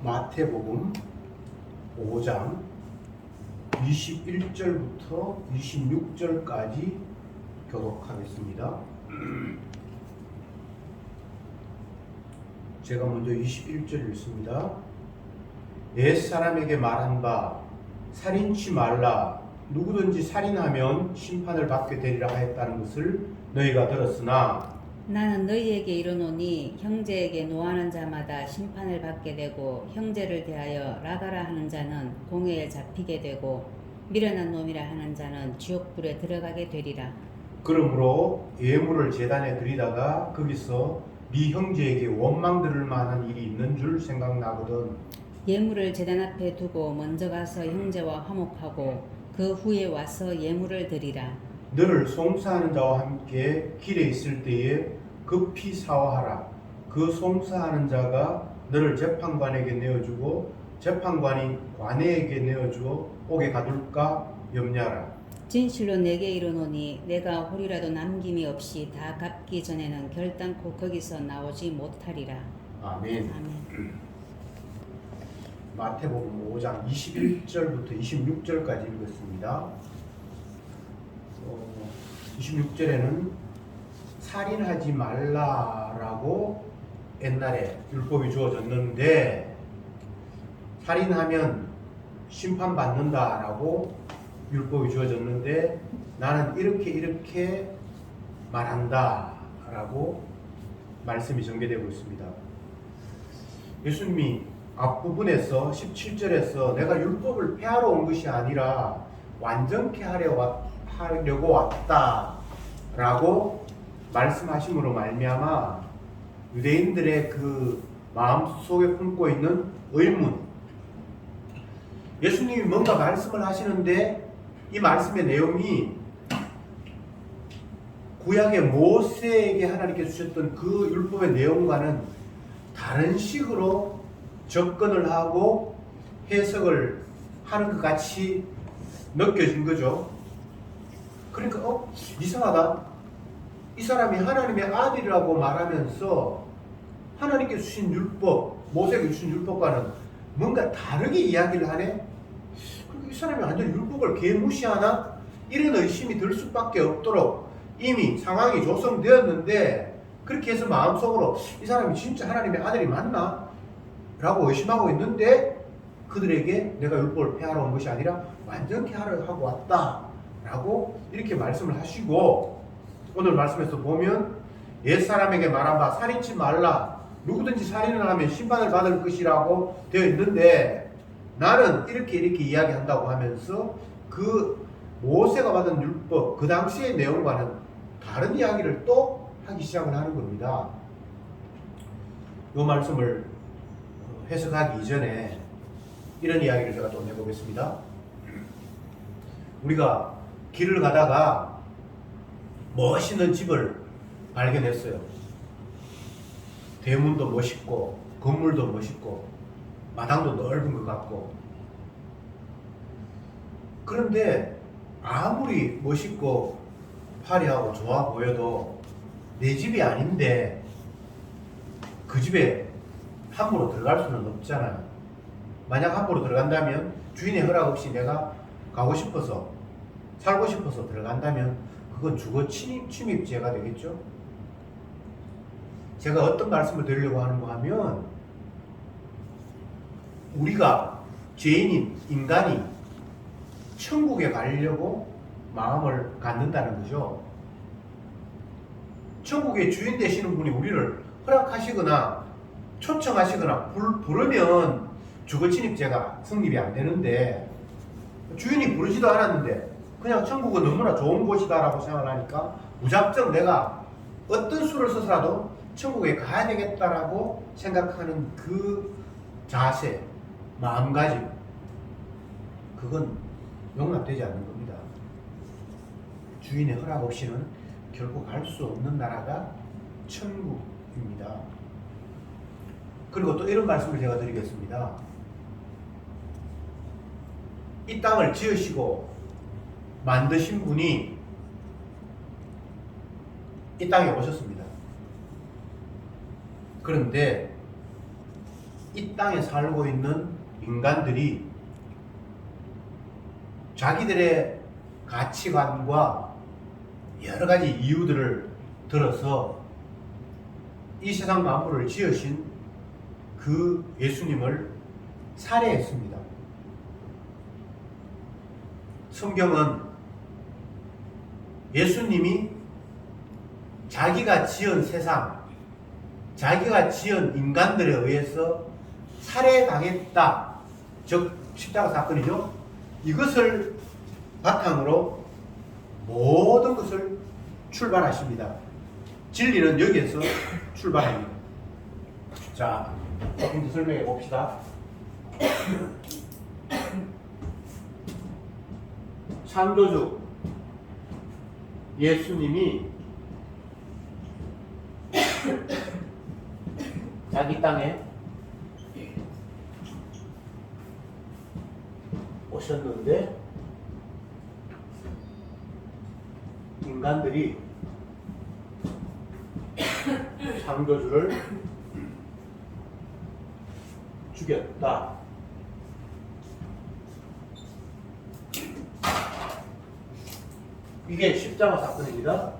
마태복음 5장 21절부터 26절까지 교독하겠습니다. 제가 먼저 21절 읽습니다. 옛사람에게 말한 바 살인치 말라 누구든지 살인하면 심판을 받게 되리라 하였다는 것을 너희가 들었으나 나는 너희에게 이르노니 형제에게 노하는 자마다 심판을 받게 되고 형제를 대하여 라가라 하는 자는 공회에 잡히게 되고 미련한 놈이라 하는 자는 지옥불에 들어가게 되리라. 그러므로 예물을 제단에 드리다가 거기서 네 형제에게 원망 들을 만한 일이 있는 줄 생각나거든. 예물을 제단 앞에 두고 먼저 가서 형제와 화목하고 그 후에 와서 예물을 드리라. 너를 송사하는 자와 함께 길에 있을 때에 급히 사화하라. 그 송사하는 자가 너를 재판관에게 내어주고 재판관이 관에게 내어주어 옥에 가둘까 염려하라. 진실로 내게 이르노니 내가 홀이라도 남김이 없이 다 갚기 전에는 결단코 거기서 나오지 못하리라. 아멘. 아멘. 마태복음 5장 21절부터 26절까지 읽었습니다. 26절에는 살인하지 말라라고 옛날에 율법이 주어졌는데 살인하면 심판받는다라고 율법이 주어졌는데 나는 이렇게 말한다라고 말씀이 전개되고 있습니다. 예수님이 앞부분에서 17절에서 내가 율법을 폐하러 온 것이 아니라 완전케 하려고 왔다라고 말씀하심으로 말미암아 유대인들의 그 마음속에 품고 있는 의문, 예수님이 뭔가 말씀을 하시는데 이 말씀의 내용이 구약의 모세에게 하나님께서 주셨던 그 율법의 내용과는 다른 식으로 접근을 하고 해석을 하는 것 같이 느껴진 거죠. 그러니까 이상하다. 이 사람이 하나님의 아들이라고 말하면서 하나님께서 주신 율법, 모세에게 주신 율법과는 뭔가 다르게 이야기를 하네. 그리고 이 사람이 완전 율법을 개무시하나? 이런 의심이 들 수밖에 없도록 이미 상황이 조성되었는데 그렇게 해서 마음속으로 이 사람이 진짜 하나님의 아들이 맞나? 라고 의심하고 있는데 그들에게 내가 율법을 폐하러 온 것이 아니라 완전케 하려 하고 왔다 라고 이렇게 말씀을 하시고, 오늘 말씀에서 보면 옛사람에게 말한 바 살인치 말라 누구든지 살인을 하면 심판을 받을 것이라고 되어 있는데 나는 이렇게 이야기한다고 하면서 그 모세가 받은 율법 그 당시의 내용과는 다른 이야기를 또 하기 시작을 하는 겁니다. 이 말씀을 해석하기 이전에 이런 이야기를 제가 좀 해보겠습니다. 우리가 길을 가다가 멋있는 집을 발견했어요. 대문도 멋있고 건물도 멋있고 마당도 넓은 것 같고, 그런데 아무리 멋있고 화려하고 좋아 보여도 내 집이 아닌데 그 집에 함부로 들어갈 수는 없잖아요. 만약 함부로 들어간다면 주인의 허락 없이 내가 가고 싶어서 살고 싶어서 들어간다면 그건 주거 침입죄가 되겠죠. 제가 어떤 말씀을 드리려고 하는가 하면 우리가 죄인인 인간이 천국에 가려고 마음을 갖는다는 거죠. 천국의 주인 되시는 분이 우리를 허락하시거나 초청하시거나 부르면 주거침입죄가 성립이 안 되는데 주인이 부르지도 않았는데 그냥 천국은 너무나 좋은 곳이다라고 생각을 하니까 무작정 내가 어떤 수를 써서라도 천국에 가야 되겠다라고 생각하는 그 자세, 마음가짐, 그건 용납되지 않는 겁니다. 주인의 허락 없이는 결코 갈 수 없는 나라가 천국입니다. 그리고 또 이런 말씀을 제가 드리겠습니다. 이 땅을 지으시고 만드신 분이 이 땅에 오셨습니다. 그런데 이 땅에 살고 있는 인간들이 자기들의 가치관과 여러 가지 이유들을 들어서 이 세상 만물을 지으신 그 예수님을 살해했습니다. 성경은 예수님이 자기가 지은 세상, 자기가 지은 인간들에 의해서 살해당했다. 즉 십자가 사건이죠. 이것을 바탕으로 모든 것을 출발하십니다. 진리는 여기에서 출발합니다. 자, 조금 더 설명해 봅시다. 창조주 예수님이 자기 땅에 오셨는데 인간들이 창조주를 죽였다. 이게 십자가 사건입니다.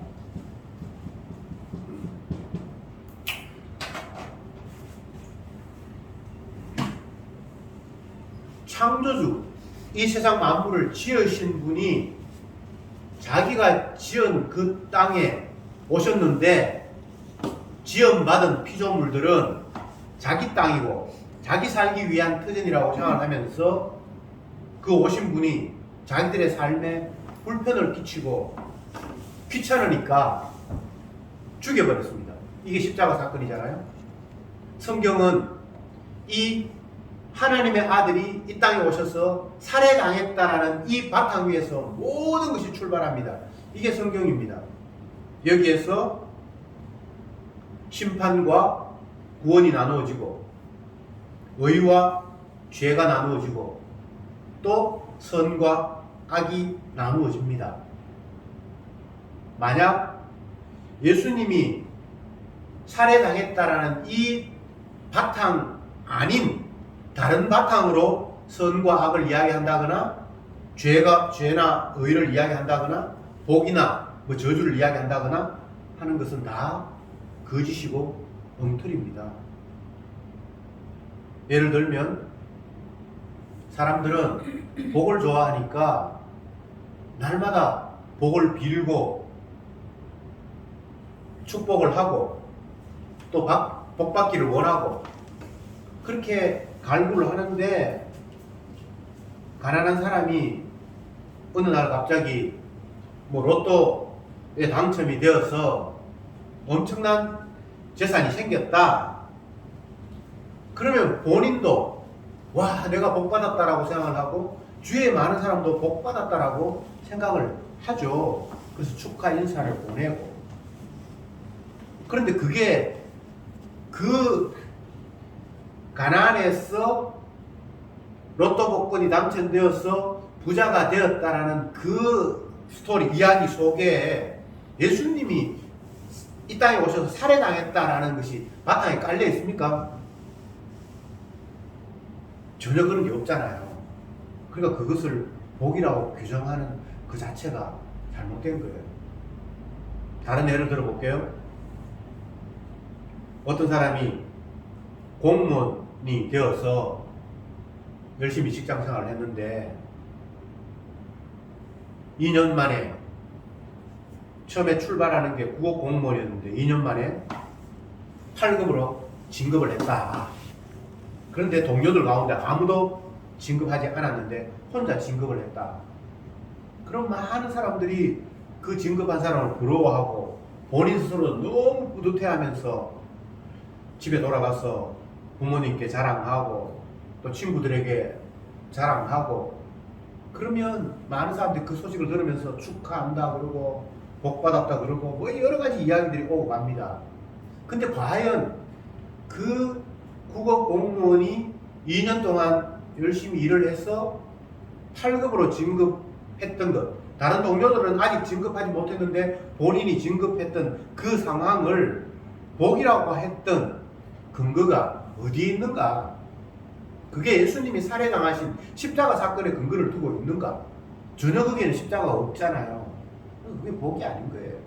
창조주, 이 세상 만물을 지으신 분이 자기가 지은 그 땅에 오셨는데 지음받은 피조물들은 자기 땅이고 자기 살기 위한 터전이라고 생각하면서 그 오신 분이 자기들의 삶에 불편을 끼치고 귀찮으니까 죽여버렸습니다. 이게 십자가 사건이잖아요. 성경은 이 하나님의 아들이 이 땅에 오셔서 살해당했다라는 이 바탕 위에서 모든 것이 출발합니다. 이게 성경입니다. 여기에서 심판과 구원이 나누어지고 의와 죄가 나누어지고 또 선과 악이 나누어집니다. 만약 예수님이 살해당했다라는 이 바탕 아닌 다른 바탕으로 선과 악을 이야기한다거나 죄나 의를 이야기한다거나 복이나 저주를 이야기한다거나 하는 것은 다 거짓이고 엉터리입니다. 예를 들면 사람들은 복을 좋아하니까 날마다 복을 빌고 축복을 하고 또 복 받기를 원하고 그렇게 갈구를 하는데 가난한 사람이 어느 날 갑자기 로또에 당첨이 되어서 엄청난 재산이 생겼다. 그러면 본인도 와 내가 복 받았다라고 생각을 하고 주위에 많은 사람도 복 받았다라고 생각을 하죠. 그래서 축하 인사를 보내고. 그런데 그게 그 가난해서 로또 복권이 당첨되어서 부자가 되었다라는 그 스토리, 이야기 속에 예수님이 이 땅에 오셔서 살해당했다라는 것이 바탕에 깔려 있습니까? 전혀 그런 게 없잖아요. 그러니까 그것을 복이라고 규정하는 그 자체가 잘못된 거예요. 다른 예를 들어볼게요. 어떤 사람이 공무원이 되어서 열심히 직장 생활을 했는데 2년 만에 처음에 출발하는 게 국어 공무원이었는데 2년 만에 8급으로 진급을 했다. 그런데 동료들 가운데 아무도 진급하지 않았는데 혼자 진급을 했다. 그럼 많은 사람들이 그 진급한 사람을 부러워하고 본인 스스로 너무 뿌듯해하면서 집에 돌아가서 부모님께 자랑하고 또 친구들에게 자랑하고 그러면 많은 사람들이 그 소식을 들으면서 축하한다 그러고 복받았다 그러고 뭐 여러 가지 이야기들이 오고 갑니다. 근데 과연 그 국어 공무원이 2년 동안 열심히 일을 해서 8급으로 진급했던 것, 다른 동료들은 아직 진급하지 못했는데 본인이 진급했던 그 상황을 복이라고 했던 근거가 어디에 있는가? 그게 예수님이 살해당하신 십자가 사건의 근거를 두고 있는가? 전혀 거기에는 십자가가 없잖아요. 그게 복이 아닌 거예요.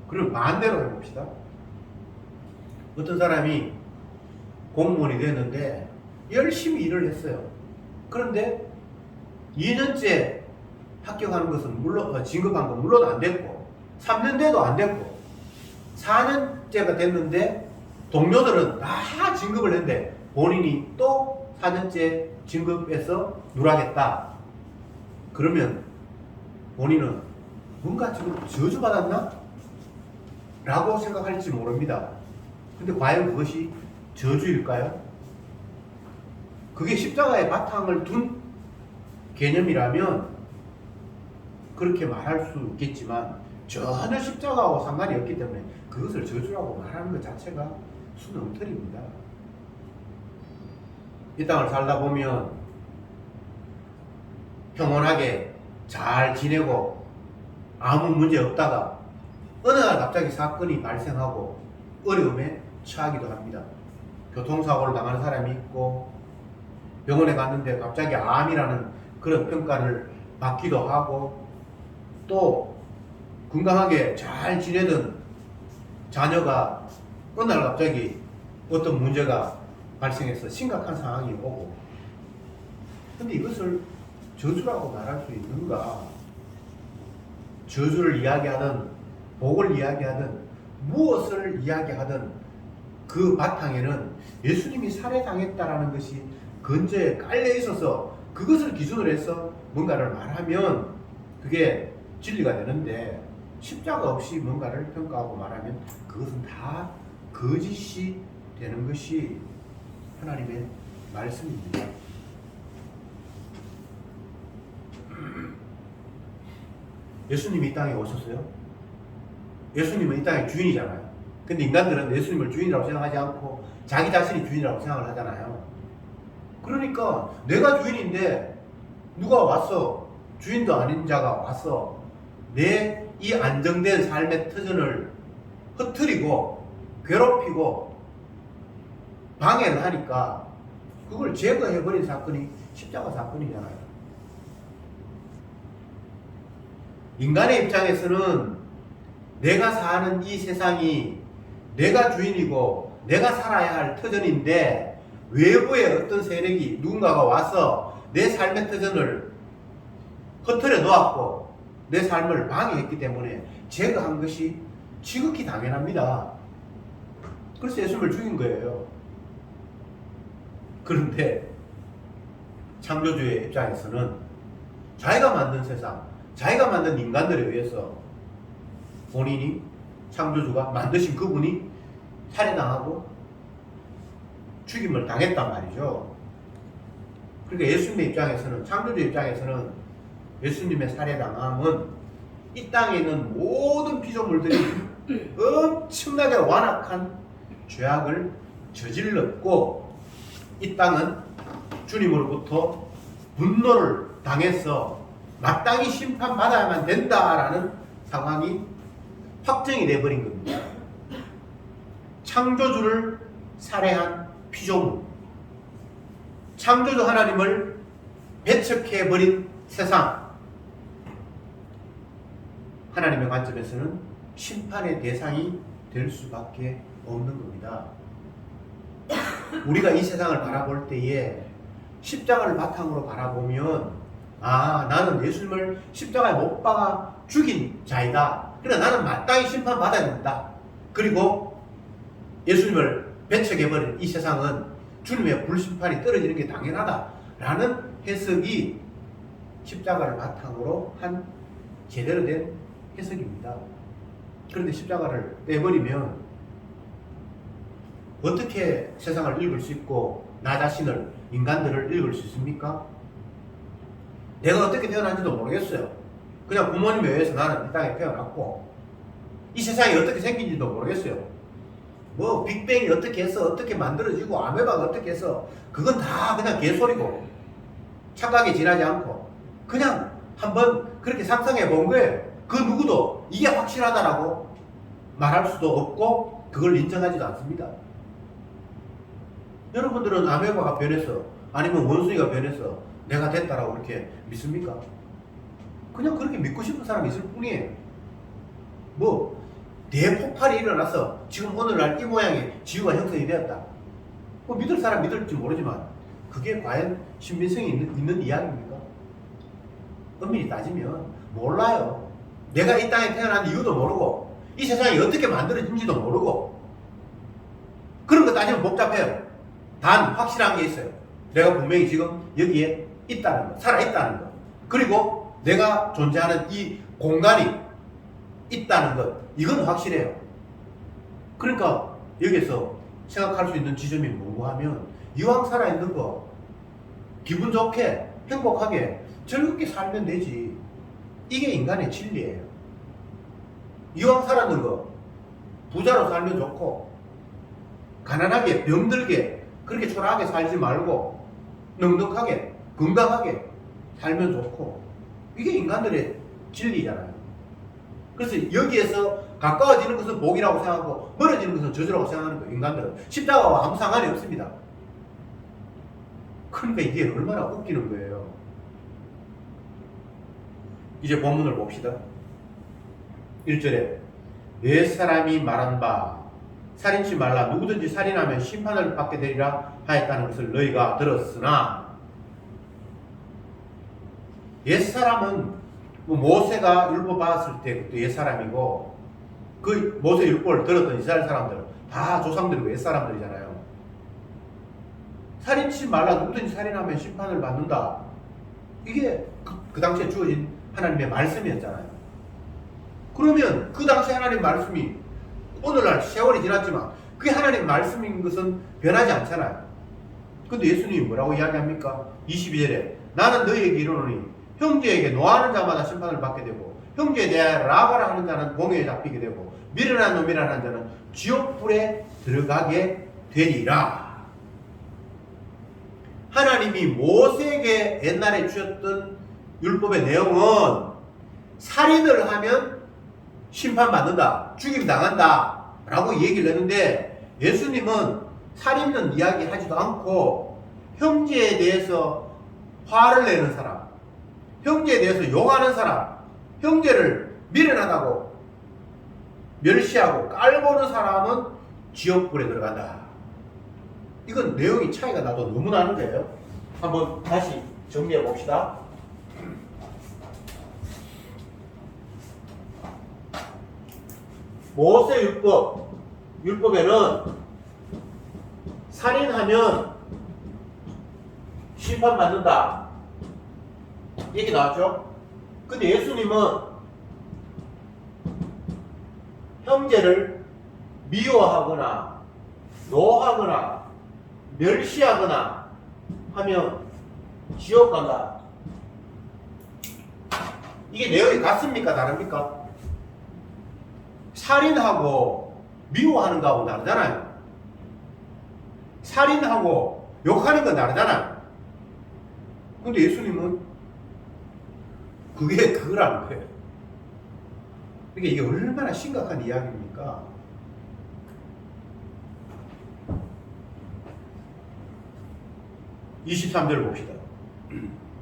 그럼 반대로 해봅시다. 어떤 사람이 공무원이 됐는데 열심히 일을 했어요. 그런데 2년째 합격하는 것은 물론 진급한 건 물론 안 됐고 3년 돼도 안 됐고 4년째가 됐는데 동료들은 다 진급을 했는데 본인이 또 4년째 진급해서 누락했다. 그러면 본인은 뭔가 지금 저주받았나? 라고 생각할지 모릅니다. 근데 과연 그것이 저주일까요? 그게 십자가의 바탕을 둔 개념이라면 그렇게 말할 수 있겠지만 전혀 십자가하고 상관이 없기 때문에 그것을 저주라고 말하는 것 자체가 수능틀입니다. 이 땅을 살다 보면 평온하게 잘 지내고 아무 문제 없다가 어느 날 갑자기 사건이 발생하고 어려움에 처하기도 합니다. 교통사고를 당하는 사람이 있고 병원에 갔는데 갑자기 암이라는 그런 평가를 받기도 하고 또 건강하게 잘 지내던 자녀가 어느 날 갑자기 어떤 문제가 발생해서 심각한 상황이 오고 근데 이것을 저주라고 말할 수 있는가? 저주를 이야기하든 복을 이야기하든 무엇을 이야기하든 그 바탕에는 예수님이 살해당했다라는 것이 근저에 깔려 있어서 그것을 기준으로 해서 뭔가를 말하면 그게 진리가 되는데 십자가 없이 뭔가를 평가하고 말하면 그것은 다 거짓이 되는 것이 하나님의 말씀입니다. 예수님이 이 땅에 오셨어요. 예수님은 이 땅의 주인이잖아요. 근데 인간들은 예수님을 주인이라고 생각하지 않고 자기 자신이 주인이라고 생각을 하잖아요. 그러니까 내가 주인인데 누가 와서 주인도 아닌 자가 와서 내 이 안정된 삶의 터전을 흐트리고 괴롭히고 방해를 하니까 그걸 제거해버린 사건이 십자가 사건이잖아요. 인간의 입장에서는 내가 사는 이 세상이 내가 주인이고 내가 살아야 할 터전인데 외부의 어떤 세력이 누군가가 와서 내 삶의 터전을 흐트려 놓았고 내 삶을 방해했기 때문에 제거한 것이 지극히 당연합니다. 그래서 예수님을 죽인 거예요. 그런데 창조주의 입장에서는 자기가 만든 세상, 자기가 만든 인간들에 의해서 본인이 창조주가 만드신 그분이 살해당하고 죽임을 당했단 말이죠. 그러니까 예수님의 입장에서는 창조주의 입장에서는 예수님의 살해당함은 이 땅에 있는 모든 피조물들이 엄청나게 완악한 죄악을 저질렀고 이 땅은 주님으로부터 분노를 당해서 마땅히 심판받아야만 된다라는 상황이 확정이 돼버린 겁니다. 창조주를 살해한 피조물, 창조주 하나님을 배척해버린 세상, 하나님의 관점에서는 심판의 대상이 될 수밖에 없는 겁니다. 우리가 이 세상을 바라볼 때에 십자가를 바탕으로 바라보면 나는 예수님을 십자가에 못 박아 죽인 자이다. 그래 나는 마땅히 심판받아야 된다. 그리고 예수님을 배척해버린 이 세상은 주님의 불심판이 떨어지는 게 당연하다라는 해석이 십자가를 바탕으로 한 제대로 된 해석입니다. 그런데 십자가를 떼버리면 어떻게 세상을 읽을 수 있고 나 자신을, 인간들을 읽을 수 있습니까? 내가 어떻게 태어난지도 모르겠어요. 그냥 부모님에 의해서 나는 이 땅에 태어났고 이 세상이 어떻게 생긴지도 모르겠어요. 뭐 빅뱅이 어떻게 해서 어떻게 만들어지고 아메바가 어떻게 해서 그건 다 그냥 개소리고 착각에 지나지 않고 그냥 한번 그렇게 상상해 본 거예요. 그 누구도 이게 확실하다라고 말할 수도 없고 그걸 인정하지도 않습니다. 여러분들은 아메바가 변해서 아니면 원숭이가 변해서 내가 됐다라고 그렇게 믿습니까? 그냥 그렇게 믿고 싶은 사람이 있을 뿐이에요. 뭐 대폭발이 일어나서 지금 오늘날 이 모양의 지구가 형성이 되었다. 뭐 믿을 사람 믿을지 모르지만 그게 과연 신빙성이 있는 이야기입니까? 엄밀히 따지면 몰라요. 내가 이 땅에 태어난 이유도 모르고 이 세상이 어떻게 만들어진지도 모르고 그런 거 따지면 복잡해요. 단 확실한 게 있어요. 내가 분명히 지금 여기에 있다는 거, 살아있다는 거, 그리고 내가 존재하는 이 공간이 있다는 것, 이건 확실해요. 그러니까 여기서 생각할 수 있는 지점이 뭐고 하면 이왕 살아있는 거 기분 좋게 행복하게 즐겁게 살면 되지. 이게 인간의 진리예요. 이왕 살았는 거 부자로 살면 좋고 가난하게 병들게 그렇게 초라하게 살지 말고 넉넉하게 건강하게 살면 좋고 이게 인간들의 진리잖아요. 그래서 여기에서 가까워지는 것은 복이라고 생각하고 멀어지는 것은 저주라고 생각하는 거예요. 인간들은 십자가와 아무 상관이 없습니다. 그러니까 이게 얼마나 웃기는 거예요. 이제 본문을 봅시다. 1절에 옛사람이 말한 바 살인치 말라 누구든지 살인하면 심판을 받게 되리라 하였다는 것을 너희가 들었으나 옛사람은 모세가 율법 받았을 때 그때 옛사람이고 그 모세 율법을 들었던 이스라엘 사람들은 다 조상들이고 옛사람들이잖아요. 살인치 말라 누구든지 살인하면 심판을 받는다. 이게 그 당시에 주어진 하나님의 말씀이었잖아요. 그러면 그 당시 하나님 말씀이 오늘날 세월이 지났지만 그게 하나님 말씀인 것은 변하지 않잖아요. 근데 예수님이 뭐라고 이야기합니까? 22절에 나는 너희에게 이르노니 형제에게 노하는 자마다 심판을 받게 되고 형제에 대하여 라가라 하는 자는 공회에 잡히게 되고 미련한 놈이라 하는 자는 지옥불에 들어가게 되리라. 하나님이 모세에게 옛날에 주셨던 율법의 내용은 살인을 하면 심판받는다, 죽임당한다 라고 얘기를 했는데 예수님은 살인은 이야기하지도 않고 형제에 대해서 화를 내는 사람, 형제에 대해서 욕하는 사람, 형제를 미련하다고 멸시하고 깔보는 사람은 지옥불에 들어간다. 이건 내용이 차이가 나도 너무 나는 거예요. 한번 다시 정리해 봅시다. 모세 율법에는 살인하면 심판받는다 얘기 나왔죠? 근데 예수님은 형제를 미워하거나 노하거나 멸시하거나 하면 지옥 간다. 이게 내용이 같습니까? 다릅니까? 살인하고 미워하는 거하고 다르잖아요. 살인하고 욕하는 건 다르잖아요. 근데 예수님은 그게 그거라는 거예요. 그러니까 이게 얼마나 심각한 이야기입니까? (23절) 봅시다.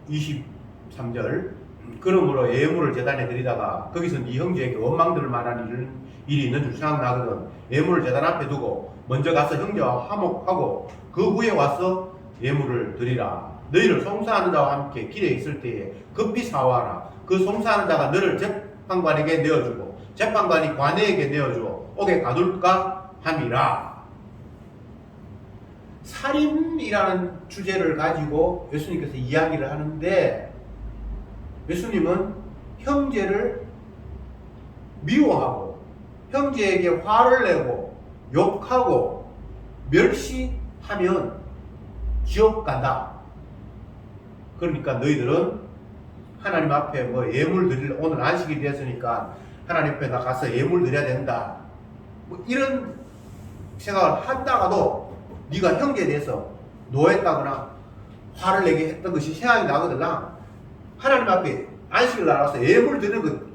23절 그러므로 예물을 제단에 드리다가 거기서 네 형제에게 원망들을 말하는 일이 있는 줄 생각나거든 예물을 제단 앞에 두고 먼저 가서 형제와 화목하고 그 후에 와서 예물을 드리라. 너희를 송사하는 자와 함께 길에 있을 때에 급히 사와라. 그 송사하는 자가 너를 재판관에게 내어주고 재판관이 관에게 내어주어 옥에 가둘까 함이라. 살인이라는 주제를 가지고 예수님께서 이야기를 하는데 예수님은 형제를 미워하고 형제에게 화를 내고 욕하고 멸시하면 지옥 간다. 그러니까 너희들은 하나님 앞에 뭐 예물 드릴 오늘 안식이 되었으니까 하나님 앞에 나가서 예물 드려야 된다. 뭐 이런 생각을 한다가도 네가 형제에 대해서 노했다거나 화를 내게 했던 것이 생각이 나거든요. 하나님 앞에 안식을 나가서 예물 드리는 것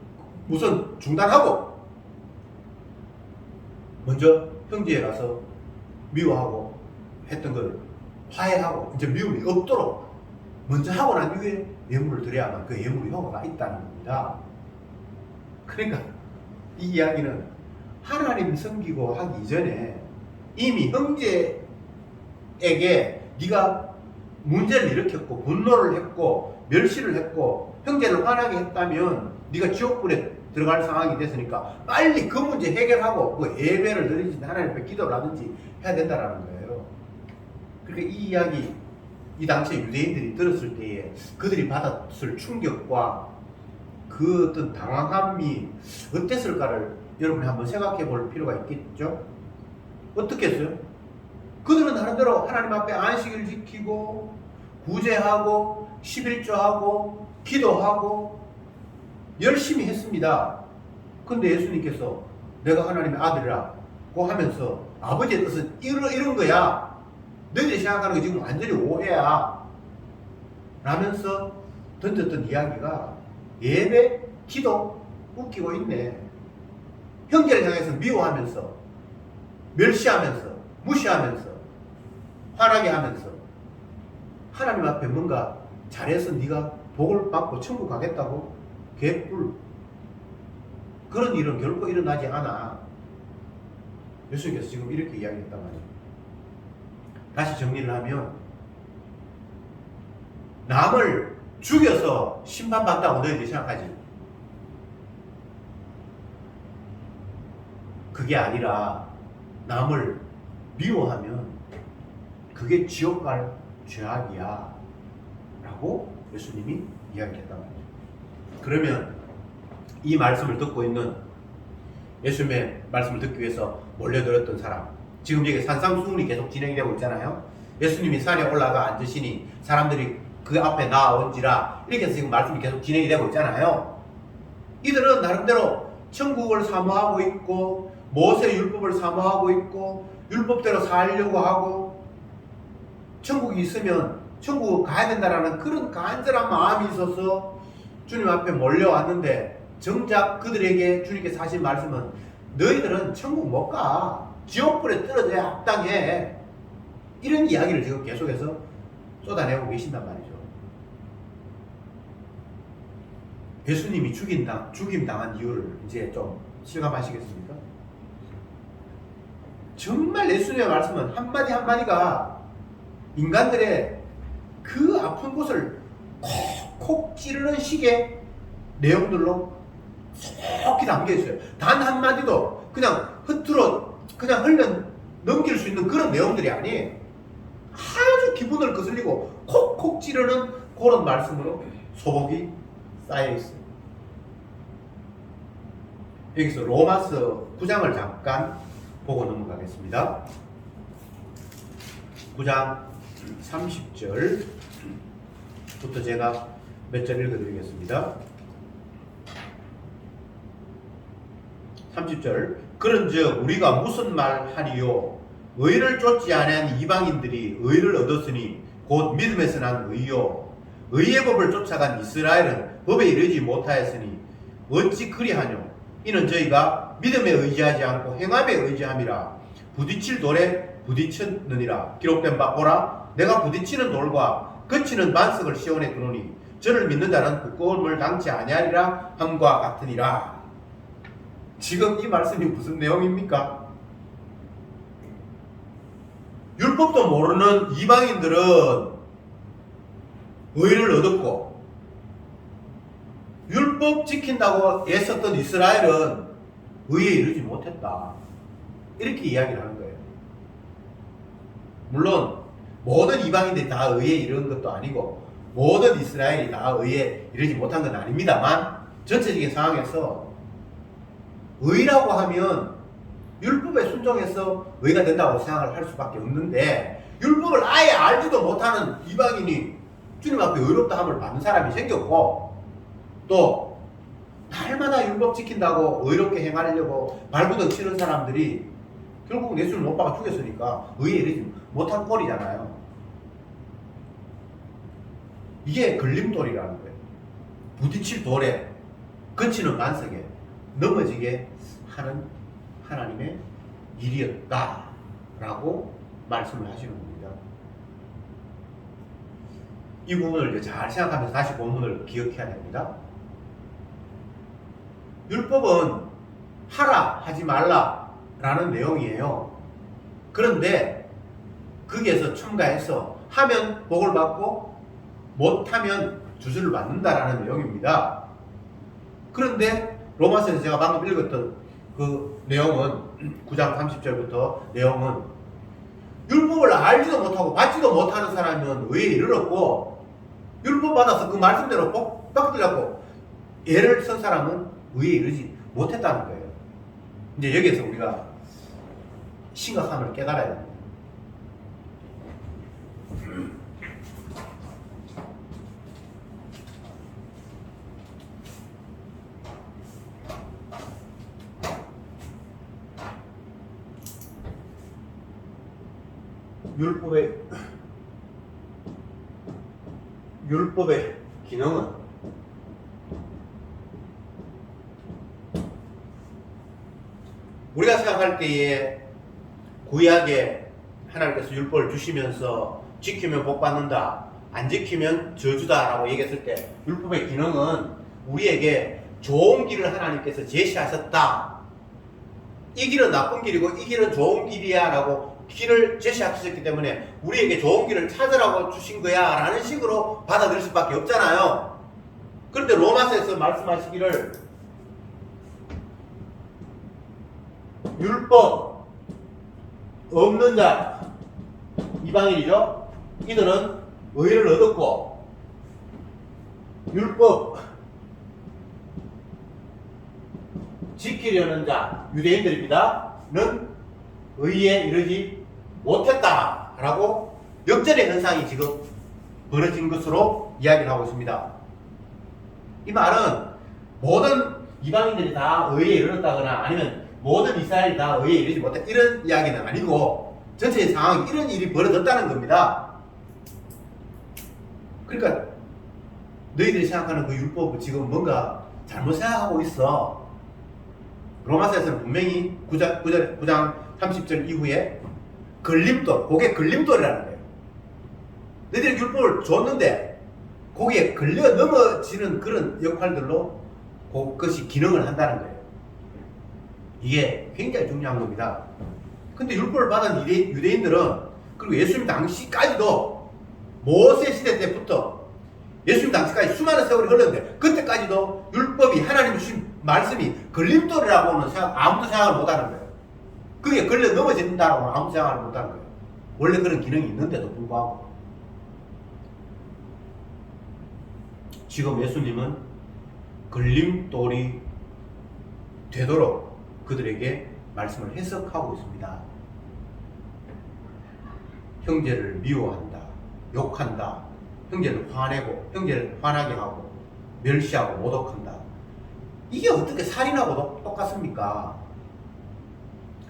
우선 중단하고 먼저 형제에 가서 미워하고 했던 걸 화해하고 이제 미움이 없도록 먼저 하고 난 뒤에 예물을 드려야만 그 예물의 효과가 있다는 겁니다. 그러니까 이 이야기는 하나님 섬기고 하기 이전에 이미 형제에게 네가 문제를 일으켰고 분노를 했고 멸시를 했고 형제를 화나게 했다면 네가 지옥불에 들어갈 상황이 됐으니까 빨리 그 문제 해결하고 그 예배를 드리든지 하나님 앞에 기도를 하든지 해야 된다는 거예요. 그러니까 이 이야기 이 당시에 유대인들이 들었을 때에 그들이 받았을 충격과 그 어떤 당황함이 어땠을까를 여러분이 한번 생각해 볼 필요가 있겠죠. 어떻게 했어요? 그들은 나름대로 하나님 앞에 안식일 지키고 구제하고 11조하고 기도하고 열심히 했습니다. 근데 예수님께서 내가 하나님의 아들이라고 하면서 아버지의 뜻은 이런 거야. 너희들이 생각하는 거 지금 완전히 오해야. 라면서 던졌던 이야기가 예배, 기도 웃기고 있네. 형제를 향해서 미워하면서 멸시하면서 무시하면서 화나게 하면서 하나님 앞에 뭔가 잘해서 네가 복을 받고 천국 가겠다고? 개뿔. 그런 일은 결코 일어나지 않아. 예수님께서 지금 이렇게 이야기했단 말이에요. 다시 정리를 하면 남을 죽여서 심판받는다고 너희들이 생각하지. 그게 아니라 남을 미워하면 그게 지옥 갈 죄악이야 라고 예수님이 이야기했단 말이에요. 그러면 이 말씀을 듣고 있는 예수님의 말씀을 듣기 위해서 몰려들었던 사람, 지금 여기 산상수훈이 계속 진행되고 있잖아요. 예수님이 산에 올라가 앉으시니 사람들이 그 앞에 나아온지라 이렇게 해서 지금 말씀이 계속 진행이 되고 있잖아요. 이들은 나름대로 천국을 사모하고 있고 모세 율법을 사모하고 있고 율법대로 살려고 하고 천국이 있으면 천국 가야 된다라는 그런 간절한 마음이 있어서 주님 앞에 몰려왔는데 정작 그들에게 주님께서 하신 말씀은 너희들은 천국 못 가. 지옥불에 떨어져야 합당해. 이런 이야기를 지금 계속해서 쏟아내고 계신단 말이죠. 예수님이 죽임당한 이유를 이제 좀 실감하시겠습니까? 정말 예수님의 말씀은 한마디 한마디가 인간들의 그 아픈 곳을 콕콕 찌르는 식의 내용들로 속히 담겨 있어요. 단 한마디도 그냥 흐트러 그냥 흘려 넘길 수 있는 그런 내용들이 아니에요. 아주 기분을 거슬리고 콕콕 찌르는 그런 말씀으로 소복이 쌓여 있어요. 여기서 로마서 9장을 잠깐 보고 넘어가겠습니다. 9장 30절부터 제가 몇 절 읽어드리겠습니다. 30절 그런즉 우리가 무슨 말 하리요? 의를 쫓지 아니한 이방인들이 의를 얻었으니 곧 믿음에서 난 의요. 의의 법을 쫓아간 이스라엘은 법에 이르지 못하였으니 어찌 그리하뇨? 이는 저희가 믿음에 의지하지 않고 행함에 의지함이라. 부딪힐 돌에 부딪혔느니라. 기록된 바 보라 내가 부딪히는 돌과 거치는 반석을 시온에 두노니 저를 믿는 자는 두꺼움을 당치 아니하리라 함과 같으니라. 지금 이 말씀이 무슨 내용입니까? 율법도 모르는 이방인들은 의를 얻었고 율법 지킨다고 애썼던 이스라엘은 의에 이르지 못했다. 이렇게 이야기를 하는 거예요. 물론 모든 이방인들이 다 의에 이르는 것도 아니고 모든 이스라엘이 다 의에 이르지 못한 건 아닙니다만 전체적인 상황에서 의라고 하면 율법에 순종해서 의가 된다고 생각을 할 수밖에 없는데 율법을 아예 알지도 못하는 이방인이 주님 앞에 의롭다 함을 받는 사람이 생겼고 또 날마다 율법 지킨다고 의롭게 행하려고 발구덕 치는 사람들이 결국은 예수를 못 박아 죽였으니까 의에 이르지 못한 꼴이잖아요. 이게 걸림돌이라는 거예요. 부딪힐 돌에 거치는 반석에 넘어지게 하는 하나님의 일이었다라고 말씀을 하시는 겁니다. 이 부분을 이제 잘 생각하면서 다시 본문을 기억해야 됩니다. 율법은 하라 하지 말라 라는 내용이에요. 그런데 거기에서 첨가해서 하면 복을 받고 못하면 주술을 받는다라는 내용입니다. 그런데 로마서에서 제가 방금 읽었던 그 내용은 9장 30절부터 내용은 율법을 알지도 못하고 받지도 못하는 사람은 의에 이르렀고 율법 받아서 그 말씀대로 복 받으려고 예를 쓴 사람은 의에 이르지 못했다는 거예요. 이제 여기에서 우리가 심각함을 깨달아야 됩니다. 율법의 기능은 우리가 생각할 때에 구약에 하나님께서 율법을 주시면서 지키면 복 받는다, 안 지키면 저주다라고 얘기했을 때 율법의 기능은 우리에게 좋은 길을 하나님께서 제시하셨다. 이 길은 나쁜 길이고 이 길은 좋은 길이야 라고 길을 제시하셨기 때문에 우리에게 좋은 길을 찾으라고 주신 거야 라는 식으로 받아들일 수밖에 없잖아요. 그런데 로마서에서 말씀하시기를 율법 없는 자 이방인이죠. 이들은 의를 얻었고 율법 지키려는 자 유대인들입니다. 는 의에 이르지 못했다라고 역전의 현상이 지금 벌어진 것으로 이야기를 하고 있습니다. 이 말은 모든 이방인들이 다 의에 이르렀다거나 아니면 모든 이스라엘이 다 의에 이르지 못했다 이런 이야기는 아니고 전체의 상황이 이런 일이 벌어졌다는 겁니다. 그러니까 너희들이 생각하는 그 율법은 지금 뭔가 잘못 생각하고 있어. 로마서에서는 분명히 9장 30절 이후에 걸림돌, 그게 걸림돌이라는 거예요. 너희들이 율법을 줬는데 거기에 걸려 넘어지는 그런 역할들로 그것이 기능을 한다는 거예요. 이게 굉장히 중요한 겁니다. 근데 율법을 받은 유대인들은 그리고 예수님 당시까지도 모세 시대 때부터 예수님 당시까지 수많은 세월이 흘렀는데 그때까지도 율법이 하나님 주신 말씀이 걸림돌이라고는 아무도 생각을 못하는 거예요. 그게 걸려 넘어진다라고는 아무도 생각을 못하는 거예요. 원래 그런 기능이 있는데도 불구하고 지금 예수님은 걸림돌이 되도록 그들에게 말씀을 해석하고 있습니다. 형제를 미워한다, 욕한다, 형제를 화내고 형제를 화나게 하고 멸시하고 모독한다. 이게 어떻게 살인하고 똑같습니까?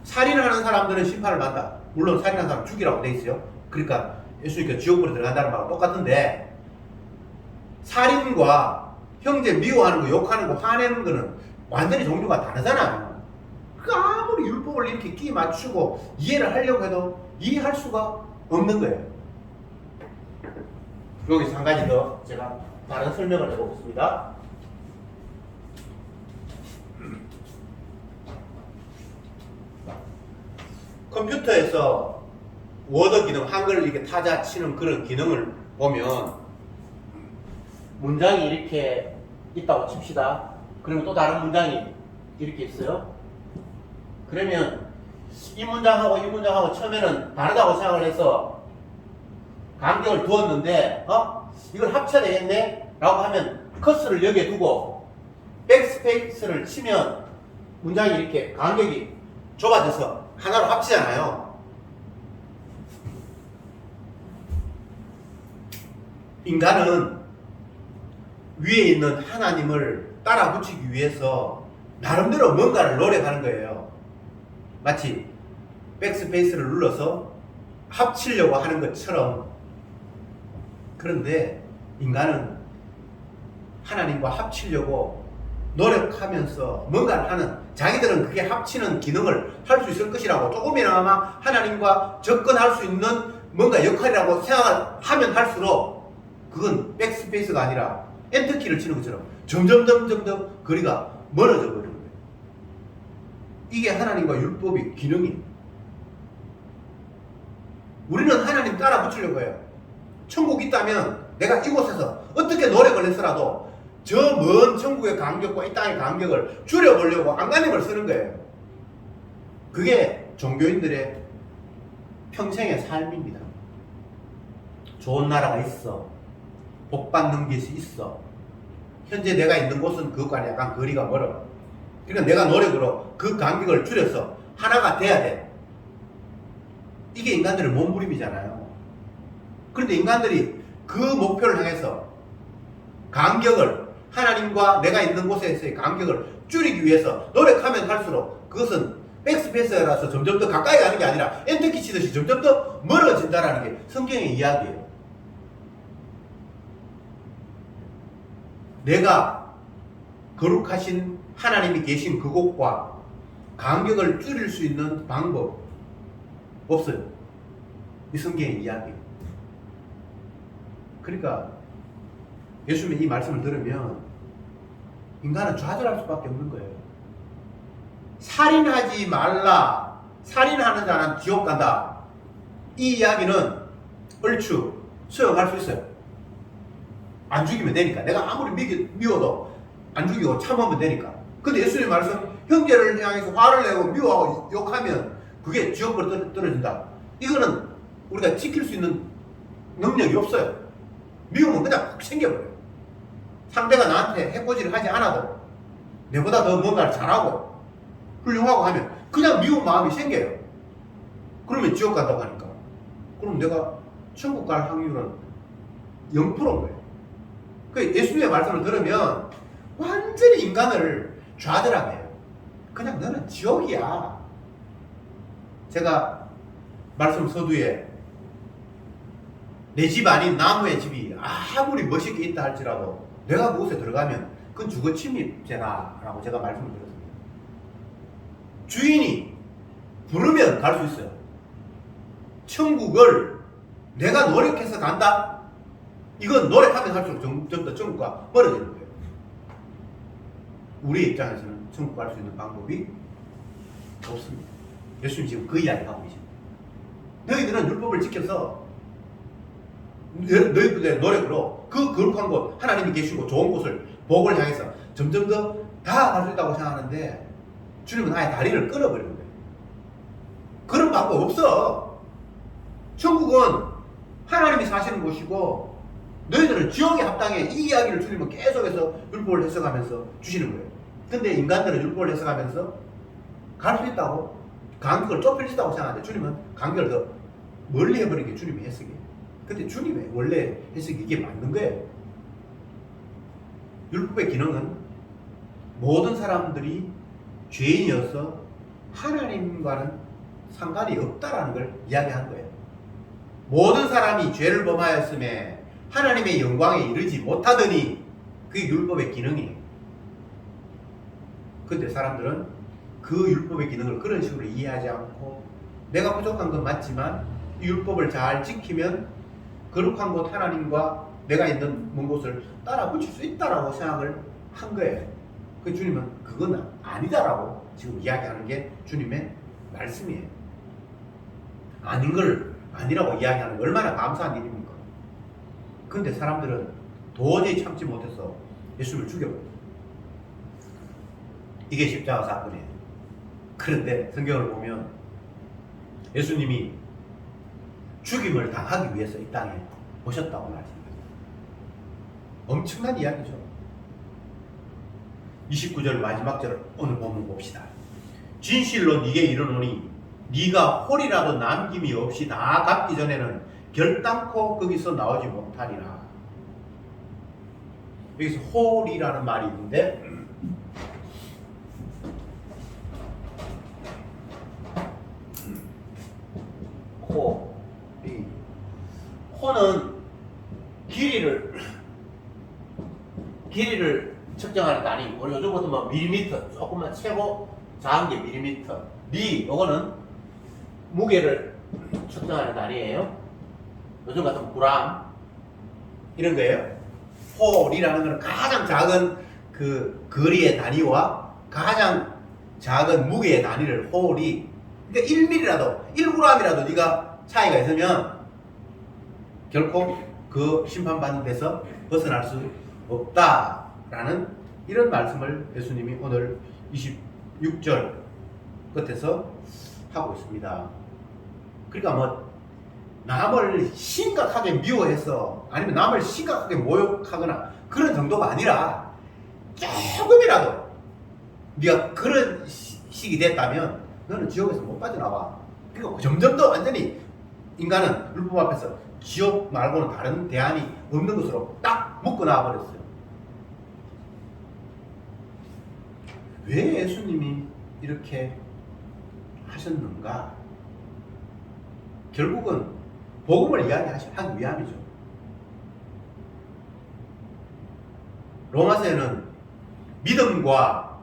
살인하는 사람들은 심판을 받는다. 물론 살인하는 사람 죽이라고 돼 있어요. 그러니까 예수님께서 지옥으로 들어간다는 말과 똑같은데 살인과 형제 미워하는 거, 욕하는 거, 화내는 거는 완전히 종류가 다르잖아요. 그 아무리 율법을 이렇게 끼 맞추고 이해를 하려고 해도 이해할 수가 없는 거예요. 여기서 한 가지 더 제가 다른 설명을 해보겠습니다. 컴퓨터에서 워드 기능, 한글 이렇게 타자 치는 그런 기능을 보면 문장이 이렇게 있다고 칩시다. 그러면 또 다른 문장이 이렇게 있어요. 그러면 이 문장하고 이 문장하고 처음에는 다르다고 생각을 해서 간격을 두었는데 이걸 합쳐야 되겠네? 라고 하면 커서를 여기에 두고 백스페이스를 치면 문장이 이렇게 간격이 좁아져서 하나로 합치잖아요. 인간은 위에 있는 하나님을 따라 붙이기 위해서 나름대로 뭔가를 노력하는 거예요. 마치 백스페이스를 눌러서 합치려고 하는 것처럼. 그런데 인간은 하나님과 합치려고 노력하면서 뭔가를 하는, 자기들은 그게 합치는 기능을 할 수 있을 것이라고, 조금이나마 하나님과 접근할 수 있는 뭔가 역할이라고 생각을 하면 할수록 그건 백스페이스가 아니라 엔터키를 치는 것처럼 점점 거리가 멀어져 버리는 거예요. 이게 하나님과 율법의 기능이에요. 우리는 하나님 따라 붙이려고 해요. 천국 있다면 내가 이곳에서 어떻게 노력을 해서라도 저 먼 천국의 간격과 이 땅의 간격을 줄여보려고 안간힘을 쓰는 거예요. 그게 종교인들의 평생의 삶입니다. 좋은 나라가 있어. 복 받는 것이 있어. 현재 내가 있는 곳은 그것과 약간 거리가 멀어. 그러니까 내가 노력으로 그 간격을 줄여서 하나가 돼야 돼. 이게 인간들의 몸부림이잖아요. 그런데 인간들이 그 목표를 향해서 간격을, 하나님과 내가 있는 곳에서의 간격을 줄이기 위해서 노력하면 할수록 그것은 백스페이스라서 점점 더 가까이 가는 게 아니라 엔터키 치듯이 점점 더 멀어진다는 게 성경의 이야기예요. 내가 거룩하신 하나님이 계신 그곳과 간격을 줄일 수 있는 방법 없어요. 이 성경의 이야기. 그러니까 예수님의 이 말씀을 들으면 인간은 좌절할 수밖에 없는 거예요. 살인하지 말라. 살인하는 자는 지옥 간다. 이 이야기는 얼추 수용할 수 있어요. 안 죽이면 되니까. 내가 아무리 미워도 안 죽이고 참으면 되니까. 근데 예수님 말씀, 형제를 향해서 화를 내고 미워하고 욕하면 그게 지옥으로 떨어진다. 이거는 우리가 지킬 수 있는 능력이 없어요. 미우면 그냥 푹 생겨버려요. 상대가 나한테 해코지를 하지 않아도 내보다 더 뭔가를 잘하고 훌륭하고 하면 그냥 미운 마음이 생겨요. 그러면 지옥 간다고 하니까. 그럼 내가 천국 갈 확률은 0%인 거예요. 그 예수님의 말씀을 들으면 완전히 인간을 좌절하게 해요. 그냥 너는 지옥이야. 제가 말씀 서두에 내 집 아닌 나무의 집이 아무리 멋있게 있다 할지라도 내가 그곳에 들어가면 그건 주거 침입죄다 라고 제가 말씀을 드렸습니다. 주인이 부르면 갈 수 있어요. 천국을 내가 노력해서 간다? 이건 노력하면 할수록 점점 더 천국과 멀어지는 거예요. 우리의 입장에서는 천국 갈 수 있는 방법이 없습니다. 예수님 지금 그 이야기 하고 계십니다. 너희들은 율법을 지켜서 너희들의 노력으로 그 거룩한 곳, 하나님이 계시고 좋은 곳을, 복을 향해서 점점 더 다가갈 수 있다고 생각하는데 주님은 아예 다리를 끊어버리는 거예요. 그런 방법 없어. 천국은 하나님이 사시는 곳이고 너희들은 지옥에 합당해. 이 이야기를 주님은 계속해서 율법을 해석하면서 주시는 거예요. 근데 인간들은 율법을 해석하면서 갈 수 있다고, 간격을 좁힐 수 있다고 생각하는데 주님은 간격을 더 멀리 해버린 게 주님의 해석이에요. 근데 주님의 원래 해석이 이게 맞는 거예요. 율법의 기능은 모든 사람들이 죄인이어서 하나님과는 상관이 없다라는 걸 이야기한 거예요. 모든 사람이 죄를 범하였음에 하나님의 영광에 이르지 못하더니 그게 율법의 기능이에요. 근데 사람들은 그 율법의 기능을 그런 식으로 이해하지 않고 내가 부족한 건 맞지만 이 율법을 잘 지키면 거룩한 곳 하나님과 내가 있는 먼 곳을 따라 붙일 수 있다라고 생각을 한 거예요. 그 주님은 그건 아니다라고 지금 이야기하는 게 주님의 말씀이에요. 아닌 걸 아니라고 이야기하는 게 얼마나 감사한 일입니까? 근데 사람들은 도저히 참지 못해서 예수님을 죽여버려요. 이게 십자가 사건이에요. 그런데 성경을 보면 예수님이 죽임을 당하기 위해서 이 땅에 오셨다고 말씀합니다. 엄청난 이야기죠. 29절 마지막 절 오늘 본문 봅시다. 진실로 네게 이르노니 네가 홀이라도 남김이 없이 다 갚기 전에는 결단코 거기서 나오지 못하리라. 여기서 홀이라는 말이 있는데 호는 길이를 측정하는 단위. 우리 요즘 같은 뭐 밀리미터, 조금만 최고 작은 게 밀리미터. 요거는 무게를 측정하는 단위예요. 요즘 같은 그램. 이런 거예요. 홀이라는 것은 가장 작은 그 거리의 단위와 가장 작은 무게의 단위를 홀이, 그러니까 1mm라도 1g이라도 네가 차이가 있으면 결코 그 심판받는 데서 벗어날 수 없다라는 이런 말씀을 예수님이 오늘 26절 끝에서 하고 있습니다. 그러니까 뭐 남을 심각하게 미워해서 아니면 남을 심각하게 모욕하거나 그런 정도가 아니라 조금이라도 네가 그런 식이 됐다면 너는 지옥에서 못 빠져나와. 그리고 점점 더 완전히 인간은 율법 앞에서 지옥 말고는 다른 대안이 없는 것으로 딱 묶어 놔 버렸어요. 왜 예수님이 이렇게 하셨는가? 결국은 복음을 이야기하기 위함이죠. 로마서에는 믿음과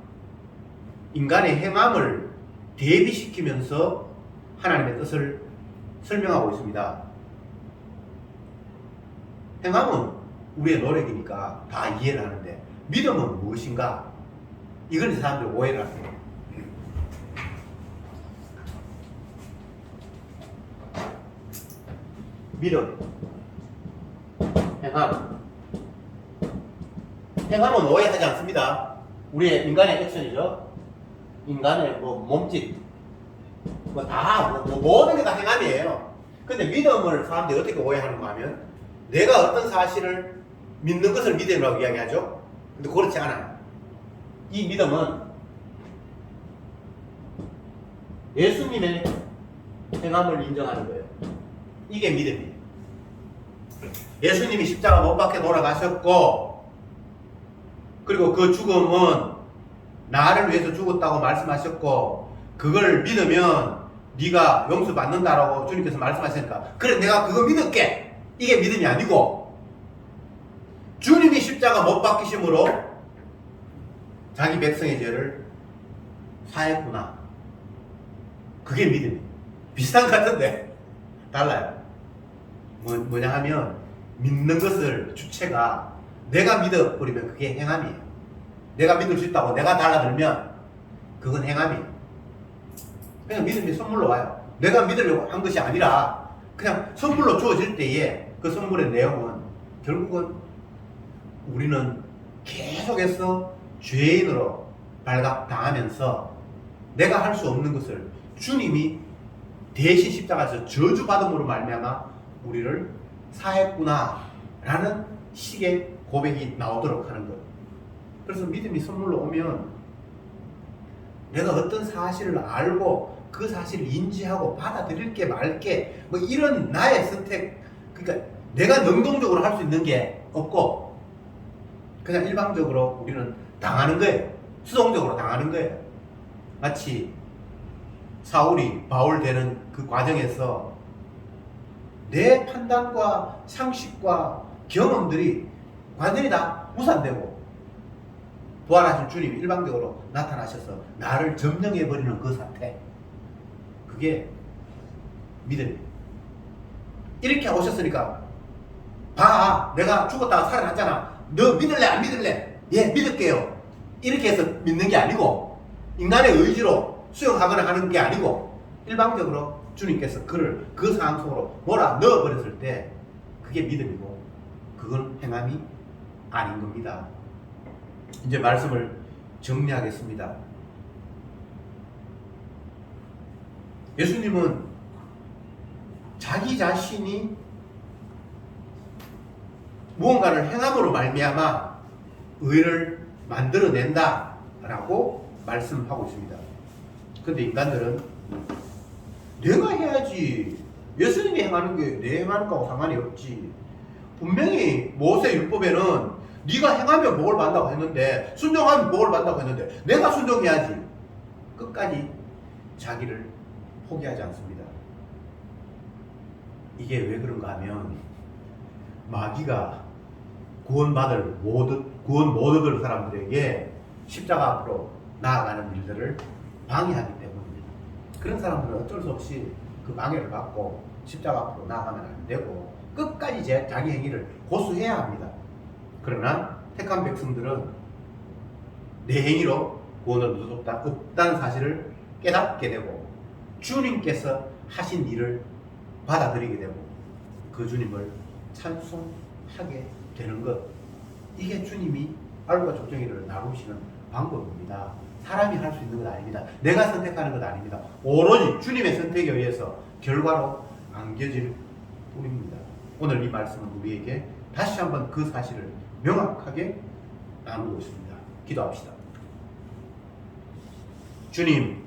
인간의 행함을 대비시키면서 하나님의 뜻을 설명하고 있습니다. 행함은 우리의 노력이니까 다 이해를 하는데 믿음은 무엇인가? 이걸 사람들이 오해를 합니다. 믿음, 행함. 행함은 오해하지 않습니다. 우리의 인간의 액션이죠. 인간의 뭐 몸짓, 모든 게 다 행함이에요. 근데 믿음을 사람들이 어떻게 오해하는가 하면 내가 어떤 사실을 믿는 것을 믿음이라고 이야기하죠. 근데 그렇지 않아요. 이 믿음은 예수님의 행함을 인정하는 거예요. 이게 믿음이에요. 예수님이 십자가 못 박혀 돌아가셨고, 그리고 그 죽음은 나를 위해서 죽었다고 말씀하셨고, 그걸 믿으면 네가 용서받는다라고 주님께서 말씀하시니까 그래 내가 그거 믿을게. 이게 믿음이 아니고, 주님이 십자가 못 박히심으로 자기 백성의 죄를 사했구나. 그게 믿음이에요. 비슷한 것 같은데 달라요. 뭐냐 하면 믿는 것을 주체가 내가 믿어버리면 그게 행함이에요. 내가 믿을 수 있다고 내가 달라들면 그건 행함이에요. 그냥 믿음이 선물로 와요. 내가 믿으려고 한 것이 아니라 그냥 선물로 주어질 때에 그 선물의 내용은 결국은 우리는 계속해서 죄인으로 발각당하면서 내가 할 수 없는 것을 주님이 대신 십자가에서 저주받음으로 말미암아 우리를 사했구나 라는 식의 고백이 나오도록 하는 것. 그래서 믿음이 선물로 오면 내가 어떤 사실을 알고 그 사실을 인지하고 받아들일게 말게 뭐 이런 나의 선택, 그러니까 내가 능동적으로 할 수 있는 게 없고 그냥 일방적으로 우리는 당하는 거예요. 수동적으로 당하는 거예요. 마치 사울이 바울 되는 그 과정에서 내 판단과 상식과 경험들이 완전히 다 무산되고 부활하신 주님이 일방적으로 나타나셔서 나를 점령해버리는 그 사태, 그게 믿음이에요. 이렇게 오셨으니까 봐, 내가 죽었다가 살아났잖아. 너 믿을래 안 믿을래? 예, 믿을게요. 이렇게 해서 믿는 게 아니고 인간의 의지로 수용하거나 하는 게 아니고 일방적으로 주님께서 그를 그 상황 속으로 몰아 넣어버렸을 때 그게 믿음이고 그건 행함이 아닌 겁니다. 이제 말씀을 정리하겠습니다. 예수님은 자기 자신이 무언가를 행함으로 말미암아 의를 만들어낸다 라고 말씀하고 있습니다. 근데 인간들은 내가 해야지, 예수님이 행하는 게 내 행하는 거하고 상관이 없지. 분명히 모세 율법에는 네가 행하면 복을 받는다고 했는데, 순종하면 복을 받는다고 했는데 내가 순종해야지. 끝까지 자기를 포기하지 않습니다. 이게 왜 그런가 하면 마귀가 구원 못 얻을 사람들에게 십자가 앞으로 나아가는 일들을 방해하기 때문입니다. 그런 사람들은 어쩔 수 없이 그 방해를 받고 십자가 앞으로 나아가면 안 되고 끝까지 자기 행위를 고수해야 합니다. 그러나 택한 백성들은 내 행위로 구원을 얻을 수 없다는 사실을 깨닫게 되고 주님께서 하신 일을 받아들이게 되고 그 주님을 찬송하게 되는 것, 이게 주님이 알과 족정이를 나누시는 방법입니다. 사람이 할 수 있는 것 아닙니다. 내가 선택하는 것 아닙니다. 오로지 주님의 선택에 의해서 결과로 안겨질 뿐입니다. 오늘 이 말씀은 우리에게 다시 한번 그 사실을 명확하게 나누고 있습니다. 기도합시다. 주님,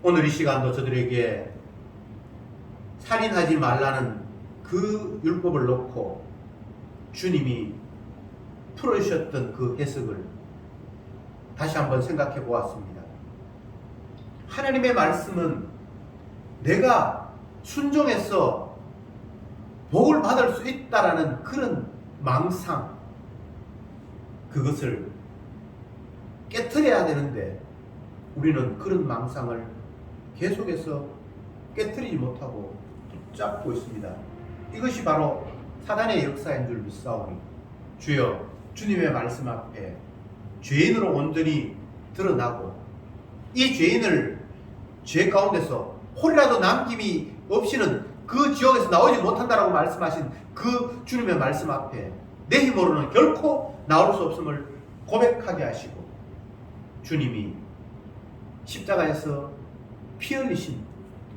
오늘 이 시간도 저들에게 살인하지 말라는 그 율법을 놓고 주님이 풀어주셨던 그 해석을 다시 한번 생각해 보았습니다. 하나님의 말씀은 내가 순종해서 복을 받을 수 있다라는 그런 망상, 그것을 깨트려야 되는데 우리는 그런 망상을 계속해서 깨트리지 못하고 붙잡고 있습니다. 이것이 바로 사단의 역사인 줄 믿사오니 주여, 주님의 말씀 앞에 죄인으로 온전히 드러나고 이 죄인을 죄 가운데서 홀이라도 남김이 없이는 그 지역에서 나오지 못한다라고 말씀하신 그 주님의 말씀 앞에 내 힘으로는 결코 나올 수 없음을 고백하게 하시고 주님이 십자가에서 피 흘리신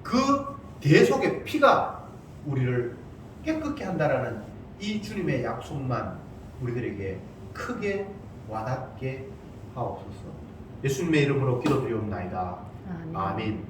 그 대속의 피가 우리를 깨끗게 한다라는 이 주님의 약속만 우리들에게 크게 와닿게 하옵소서. 예수님의 이름으로 기도드리옵나이다. 아멘.